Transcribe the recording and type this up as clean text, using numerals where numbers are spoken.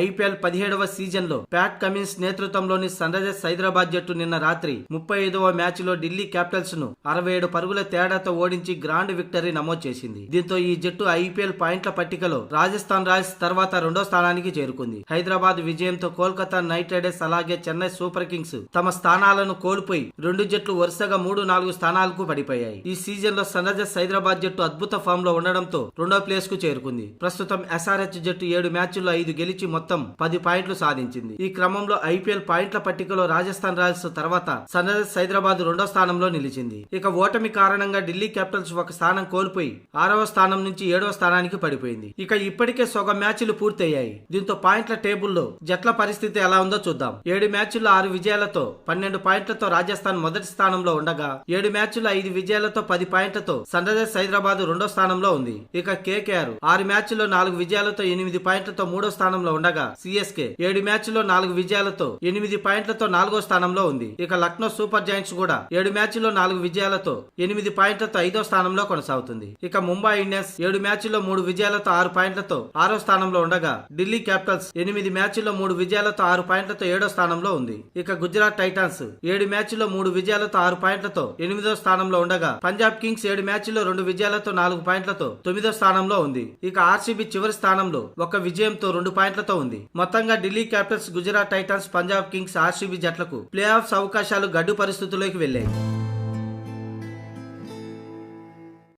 IPL 17వ season లో Pat Cummins నేతృత్వంలోని sun Risers Hyderabad జట్టు నిన్న రాత్రి 35వ మ్యాచ్ లో ఢిల్లీ క్యాపిటల్స్ ను 67 పరుగుల తేడాతో ఓడించి గ్రాండ్ విక్టరీ నమోదు చేసింది. దీంతో ఈ జట్టు ఐపీఎల్ పాయింట్ల పట్టికలో రాజస్థాన్ రాయల్స్ తర్వాత రెండో స్థానానికి చేరుకుంది. హైదరాబాద్ విజయంతో కోల్కతా నైట్ రైడర్స్ అలాగే చెన్నై సూపర్ కింగ్స్ తమ స్థానాలను కోల్పోయి రెండు జట్లు వరుసగా 3-4 స్థానాలకు పడిపోయాయి. ఈ సీజన్ లో సన్ రైజర్స్ హైదరాబాద్ జట్టు అద్భుత ఫామ్ లో ఉండడంతో రెండో ప్లేస్ కు చేరుకుంది. ప్రస్తుతం ఎస్ఆర్హెచ్ జట్టు 7 మ్యాచ్ల్లో 5 గెలిచి మొత్తం 10 పాయింట్లు సాధించింది. ఈ క్రమంలో ఐపీఎల్ పాయింట్ల పట్టికలో రాజస్థాన్ రాయల్స్ తర్వాత సన్ రైజర్స్ హైదరాబాద్ రెండో స్థానంలో నిలిచింది. ఇక ఓటమి కారణంగా ఢిల్లీ క్యాపిటల్స్ ఒక స్థానం కోల్పోయి 6వ స్థానం నుంచి 7వ స్థానానికి పడిపోయింది. ఇక ఇప్పటికే సగం మ్యాచ్లు పూర్తయ్యాయి. దీంతో పాయింట్ల టేబుల్లో జట్ల పరిస్థితి ఎలా ఉందో చూద్దాం. 7 మ్యాచ్ల్లో 6 విజయాలతో 12 పాయింట్లతో రాజస్థాన్ మొదటి స్థానంలో ఉండగా 7 మ్యాచ్ల్లో 5 విజయాలతో 10 పాయింట్లతో సన్ రైజర్స్ హైదరాబాద్ రెండో స్థానంలో ఉంది. ఇక కేకేఆర్ 6 మ్యాచ్ల్లో 4 విజయాలతో 8 పాయింట్లతో మూడో స్థానంలో ఉండగా సిఎస్కే 7 మ్యాచ్ల్లో 4 విజయాలతో 8 పాయింట్లతో 4వ స్థానంలో ఉంది. ఇక లక్నో సూపర్ జైంట్స్ కూడా 7 మ్యాచ్ల్లో 4 విజయాలతో 8 పాయింట్లతో 5వ స్థానంలో కొనసాగుతుంది. ఇక ముంబై ఇండియన్స్ 7 మ్యాచ్ల్లో 3 విజయాలతో 6 పాయింట్లతో 6వ స్థానంలో ఉండగా ఢిల్లీ క్యాపిటల్స్ 8 మ్యాచ్ల్లో 3 విజయాలతో 6 పాయింట్లతో 7వ స్థానంలో ఉంది. ఇక గుజరాత్ టైటాన్స్ 7 మ్యాచ్ల్లో 3 విజయాలతో 6 పాయింట్లతో 8వ స్థానంలో ఉండగా పంజాబ్ కింగ్స్ 7 మ్యాచ్ల్లో 2 విజయాలతో 4 పాయింట్లతో 9వ స్థానంలో ఉంది. ఇక ఆర్సీబీ చివరి స్థానంలో ఒక విజయంతో 2 పాయింట్లతో ఉంది. మొత్తంగా Delhi Capitals, Gujarat Titans, Punjab Kings, RCB జట్లకు ప్లే ఆఫ్స్ అవకాశాలు గడ్డు పరిస్థితుల్లోకి వెళ్లాయి.